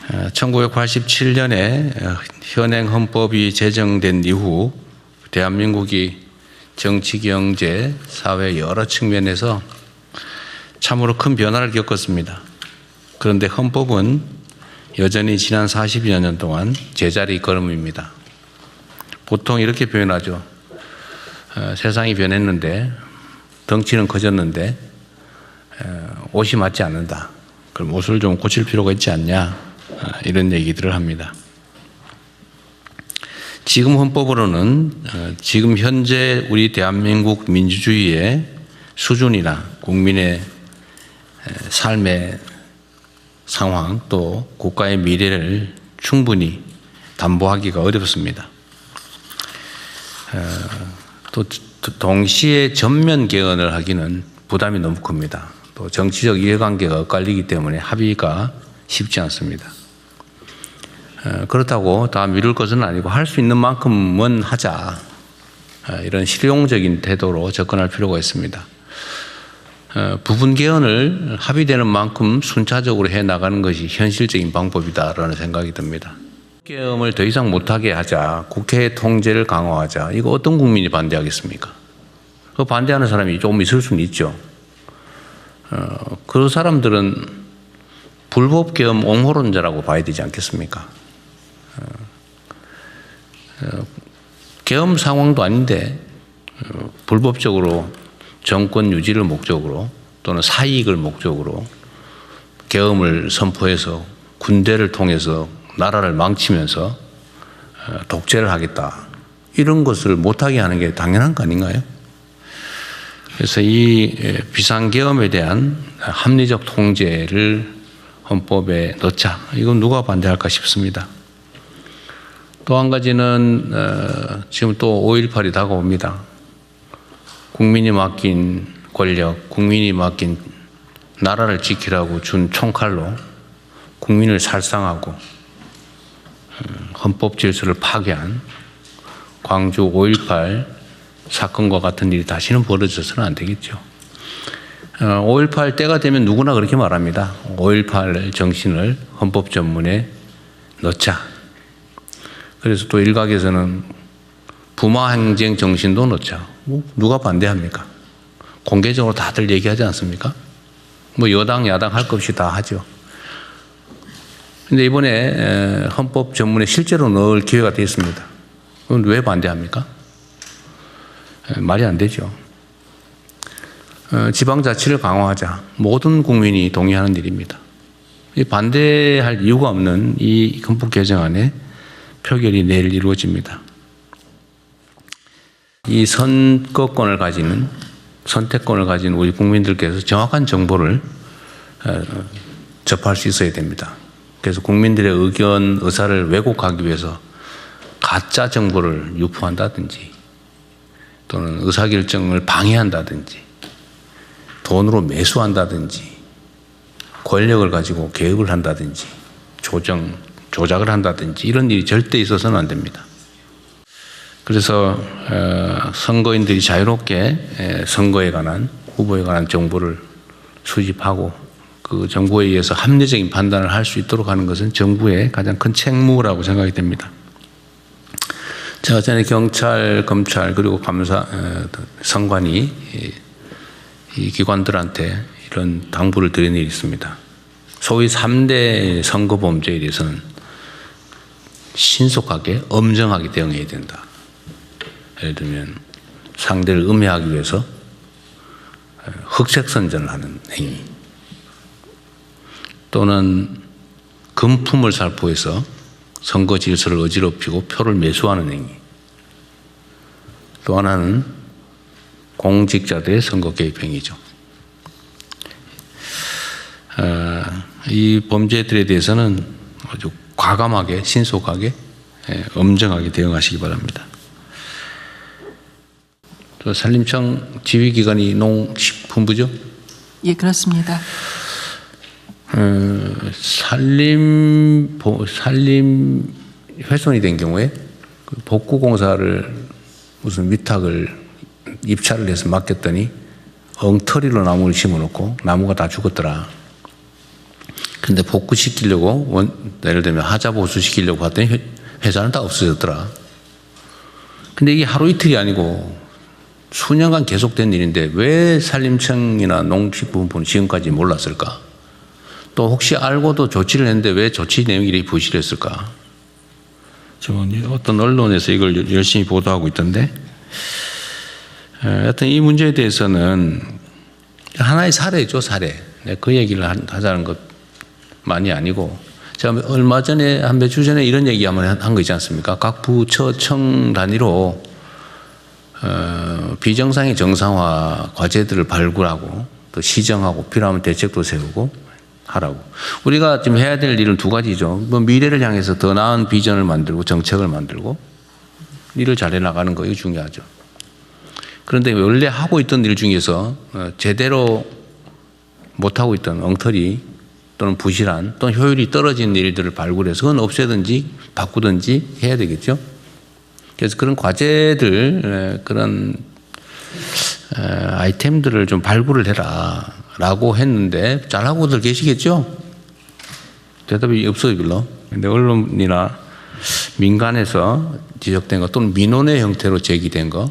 1987년에 현행 헌법이 제정된 이후 대한민국이 정치, 경제, 사회 여러 측면에서 참으로 큰 변화를 겪었습니다. 그런데 헌법은 여전히 지난 40여 년 동안 제자리 걸음입니다. 보통 이렇게 표현하죠. 세상이 변했는데 덩치는 커졌는데 옷이 맞지 않는다. 그럼 옷을 좀 고칠 필요가 있지 않냐. 이런 얘기들을 합니다. 지금 헌법으로는 지금 현재 우리 대한민국 민주주의의 수준이나 국민의 삶의 상황 또 국가의 미래를 충분히 담보하기가 어렵습니다. 또 동시에 전면 개헌을 하기는 부담이 너무 큽니다. 또 정치적 이해관계가 엇갈리기 때문에 합의가 쉽지 않습니다. 그렇다고 다 미룰 것은 아니고 할 수 있는 만큼은 하자. 이런 실용적인 태도로 접근할 필요가 있습니다. 부분 개헌을 합의되는 만큼 순차적으로 해나가는 것이 현실적인 방법이다라는 생각이 듭니다. 개헌을 더 이상 못하게 하자, 국회 통제를 강화하자. 이거 어떤 국민이 반대하겠습니까? 그 반대하는 사람이 조금 있을 수는 있죠. 그 사람들은 불법 개헌 옹호론자라고 봐야 되지 않겠습니까? 계엄 상황도 아닌데 불법적으로 정권 유지를 목적으로 또는 사익을 목적으로 계엄을 선포해서 군대를 통해서 나라를 망치면서 독재를 하겠다. 이런 것을 못하게 하는 게 당연한 거 아닌가요? 그래서 이 비상계엄에 대한 합리적 통제를 헌법에 넣자. 이건 누가 반대할까 싶습니다. 또 한 가지는 지금 또 5.18이 다가옵니다. 국민이 맡긴 권력, 국민이 맡긴 나라를 지키라고 준 총칼로 국민을 살상하고 헌법 질서를 파괴한 광주 5.18 사건과 같은 일이 다시는 벌어져서는 안 되겠죠. 5.18 때가 되면 누구나 그렇게 말합니다. 5.18 정신을 헌법 전문에 넣자. 그래서 또 일각에서는 부마행정 정신도 넣자. 누가 반대합니까? 공개적으로 다들 얘기하지 않습니까? 뭐 여당, 야당 할 것 없이 다 하죠. 근데 이번에 헌법 전문에 실제로 넣을 기회가 되었습니다. 그건 왜 반대합니까? 말이 안 되죠. 지방자치를 강화하자. 모든 국민이 동의하는 일입니다. 반대할 이유가 없는 이 헌법 개정안에 표결이 내일 이루어집니다. 이 선거권을 가지는 선택권을 가진 우리 국민들께서 정확한 정보를 접할 수 있어야 됩니다. 그래서 국민들의 의견, 의사를 왜곡하기 위해서 가짜 정보를 유포한다든지 또는 의사결정을 방해한다든지 돈으로 매수한다든지 권력을 가지고 개혁을 한다든지 조작을 한다든지 이런 일이 절대 있어서는 안 됩니다. 그래서 선거인들이 자유롭게 선거에 관한 후보에 관한 정보를 수집하고 그 정보에 의해서 합리적인 판단을 할 수 있도록 하는 것은 정부의 가장 큰 책무라고 생각이 됩니다. 제가 전에 경찰, 검찰 그리고 감사, 선관위 이 기관들한테 이런 당부를 드린 일이 있습니다. 소위 3대 선거 범죄에 대해서는 신속하게 엄정하게 대응해야 된다. 예를 들면 상대를 음해하기 위해서 흑색선전을 하는 행위 또는 금품을 살포해서 선거 질서를 어지럽히고 표를 매수하는 행위 또 하나는 공직자들의 선거 개입 행위죠. 이 범죄들에 대해서는 아주 과감하게 신속하게 엄정하게 대응하시기 바랍니다. 또 산림청 지휘기관이 농식품부죠? 예, 그렇습니다. 산림 훼손이 된 경우에 복구공사를 무슨 위탁을 입찰을 해서 맡겼더니 엉터리로 나무를 심어놓고 나무가 다 죽었더라. 근데 복구시키려고 예를 들면 하자 보수시키려고 봤더니 회사는 다 없어졌더라. 근데 이게 하루 이틀이 아니고 수년간 계속된 일인데 왜 산림청이나 농식품부는 지금까지 몰랐을까? 또 혹시 알고도 조치를 했는데 왜 조치 내용이 이렇게 부실했을까? 지금 어떤 언론에서 이걸 열심히 보도하고 있던데, 하여튼 이 문제에 대해서는 하나의 사례죠, 사례. 그 얘기를 하자는 것만이 아니고, 제가 얼마 전에 한 몇 주 전에 이런 얘기 한번 한 거 있지 않습니까? 각 부처청 단위로 비정상의 정상화 과제들을 발굴하고 또 시정하고 필요하면 대책도 세우고 하라고. 우리가 지금 해야 될 일은 두 가지죠. 뭐 미래를 향해서 더 나은 비전을 만들고 정책을 만들고 일을 잘해 나가는 거, 이거 중요하죠. 그런데 원래 하고 있던 일 중에서 제대로 못하고 있던 엉터리 또는 부실한 또는 효율이 떨어진 일들을 발굴해서 그건 없애든지 바꾸든지 해야 되겠죠. 그래서 그런 과제들, 그런 아이템들을 좀 발굴을 해라 라고 했는데 잘하고들 계시겠죠? 대답이 없어요, 별로. 근데 언론이나 민간에서 지적된 것 또는 민원의 형태로 제기된 거,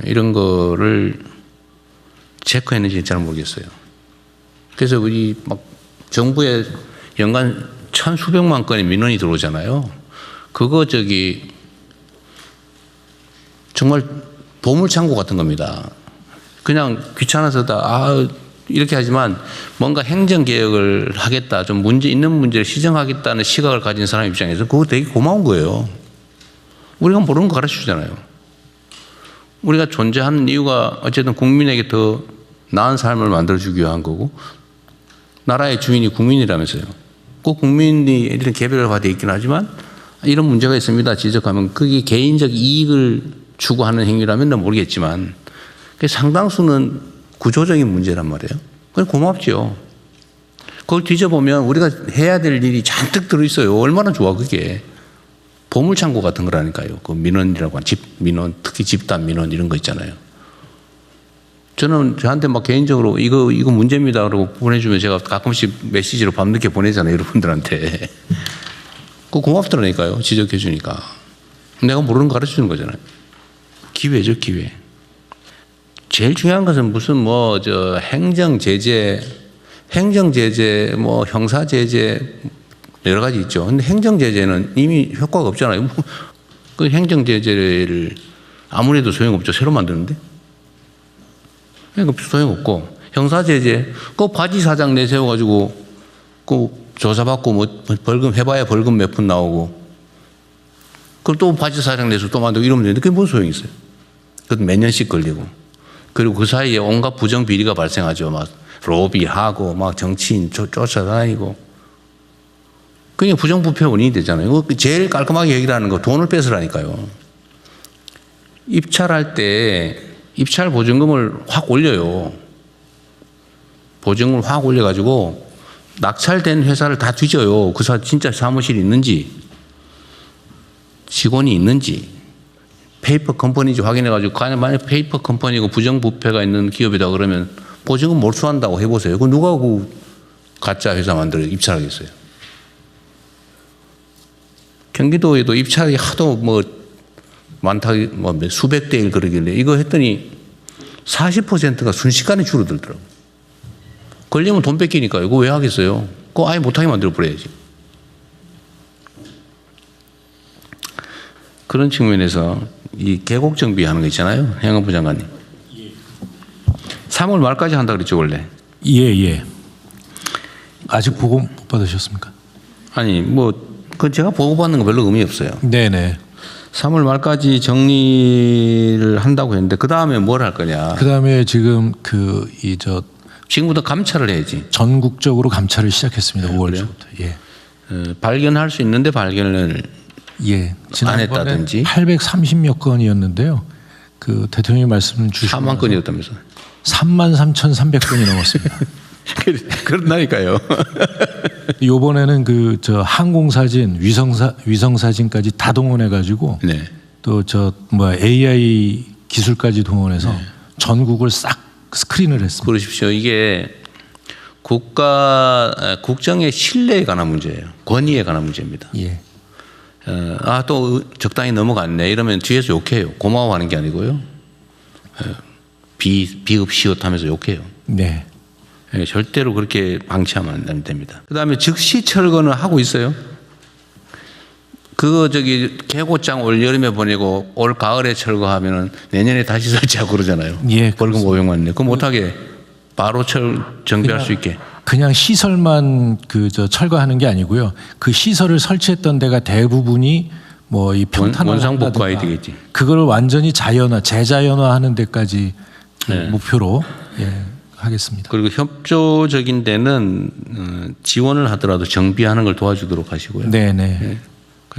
이런 거를 체크했는지 잘 모르겠어요. 그래서 우리 막 정부에 연간 천수백만 건의 민원이 들어오잖아요. 그거 정말 보물창고 같은 겁니다. 그냥 귀찮아서 이렇게 하지만 뭔가 행정개혁을 하겠다, 좀 문제 있는 문제를 시정하겠다는 시각을 가진 사람 입장에서 그거 되게 고마운 거예요. 우리가 모르는 거 가르쳐 주잖아요. 우리가 존재하는 이유가 어쨌든 국민에게 더 나은 삶을 만들어주기 위한 거고, 나라의 주인이 국민이라면서요. 꼭 국민이 이런 개별화되어 있긴 하지만 이런 문제가 있습니다 지적하면 그게 개인적 이익을 추구하는 행위라면 난 모르겠지만 상당수는 구조적인 문제란 말이에요. 그건 고맙죠. 그걸 뒤져보면 우리가 해야 될 일이 잔뜩 들어있어요. 얼마나 좋아 그게. 보물창고 같은 거라니까요. 그 민원이라고 하는 민원, 특히 집단 민원 이런 거 있잖아요. 저는 저한테 막 개인적으로 이거 문제입니다 그러고 보내주면 제가 가끔씩 메시지로 밤늦게 보내잖아요. 여러분들한테. 그거 고맙더라니까요. 지적해 주니까. 내가 모르는 거 가르쳐 주는 거잖아요. 기회죠, 기회. 제일 중요한 것은 무슨 행정제재, 형사제재 여러 가지 있죠. 근데 행정제재는 이미 효과가 없잖아요. 그 행정제재를 아무래도 소용없죠. 새로 만드는데. 그러니까 소용없고. 형사제재, 그 바지 사장 내세워가지고 그 조사받고 벌금 해봐야 벌금 몇 푼 나오고. 그럼 또 바지 사장 내서 또 만들고 이러면 되는데 그게 무슨 소용이 있어요. 그것도 몇 년씩 걸리고. 그리고 그 사이에 온갖 부정 비리가 발생하죠. 막 로비하고 막 정치인 쫓아다니고. 그게 부정부패 원인이 되잖아요. 제일 깔끔하게 얘기하는 거 돈을 뺏으라니까요. 입찰할 때 입찰 보증금을 확 올려요. 보증금을 확 올려가지고 낙찰된 회사를 다 뒤져요. 그 진짜 사무실이 있는지 직원이 있는지 페이퍼 컴퍼니인지 확인해가지고 만약 페이퍼 컴퍼니고 부정부패가 있는 기업이다 그러면 보증금 몰수한다고 해보세요. 그 누가 그 가짜 회사 만들어 입찰하겠어요. 경기도에도 입찰이 하도 많다, 수백 대 1 그러길래 이거 했더니 40%가 순식간에 줄어들더라고요. 걸리면 돈 뺏기니까 이거 왜 하겠어요? 그거 아예 못하게 만들어 버려야지. 그런 측면에서 이 계곡 정비하는 거 있잖아요. 행안부 장관님. 3월 말까지 한다 그랬죠, 원래? 예. 아직 보고 못 받으셨습니까? 아니, 그 제가 보고받는 거 별로 의미 없어요. 네네. 3월 말까지 정리를 한다고 했는데 그 다음에 뭘 할 거냐? 그 다음에 지금 지금부터 감찰을 해야지. 전국적으로 감찰을 시작했습니다. 5월 초부터. 예. 발견할 수 있는데 발견을 안 했다든지. 830여 건이었는데요. 그 대통령이 말씀 주시고 4만 건이었다면서. 33,300건이 넘었습니다. 그런다니까요. 이번에는 항공사진, 위성사진까지 다 동원해가지고 네. 또 AI 기술까지 동원해서 전국을 싹 스크린을 했습니다. 그러십시오. 이게 국정의 신뢰에 관한 문제예요. 권위에 관한 문제입니다. 예. 또 적당히 넘어갔네 이러면 뒤에서 욕해요. 고마워하는 게 아니고요. 비읍시옷하면서 욕해요. 네. 절대로 그렇게 방치하면 안 됩니다. 그다음에 즉시 철거는 하고 있어요. 그거 개고장 올 여름에 보내고 올 가을에 철거하면은 내년에 다시 설치하고 그러잖아요. 예, 벌금 500만 내. 그거 못하게 바로 정비할 수 있게. 그냥 시설만 철거하는 게 아니고요. 그 시설을 설치했던 데가 대부분이 뭐 이 평탄화 원상복구해야 되겠지. 그걸 완전히 재자연화하는 데까지 네. 목표로 하겠습니다. 그리고 협조적인 데는 지원을 하더라도 정비하는 걸 도와주도록 하시고요. 네네.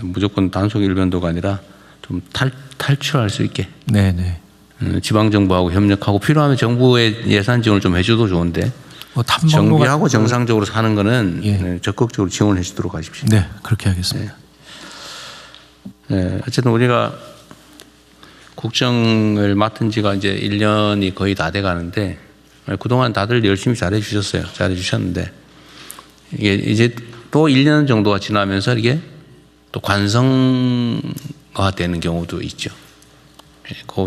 무조건 단속 일변도가 아니라 좀 탈출할 수 있게. 네네. 지방 정부하고 협력하고 필요하면 정부의 예산 지원을 좀 해줘도 좋은데 정비하고 정상적으로 사는 거는 적극적으로 지원해 주도록 하십시오. 네, 그렇게 하겠습니다. 네, 어쨌든 우리가 국정을 맡은 지가 이제 1년이 거의 다 돼 가는데 그동안 다들 열심히 잘해 주셨어요. 잘해 주셨는데 이게 이제 또 1년 정도가 지나면서 이게 또 관성화되는 경우도 있죠.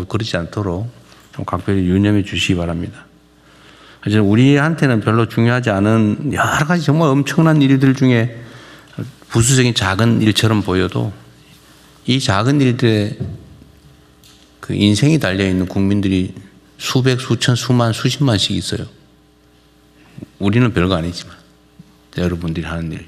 그렇지 않도록 좀 각별히 유념해 주시기 바랍니다. 우리한테는 별로 중요하지 않은 여러 가지 정말 엄청난 일들 중에 부수적인 작은 일처럼 보여도 이 작은 일들에 그 인생이 달려 있는 국민들이 수백, 수천, 수만, 수십만씩 있어요. 우리는 별거 아니지만 여러분들이 하는 일.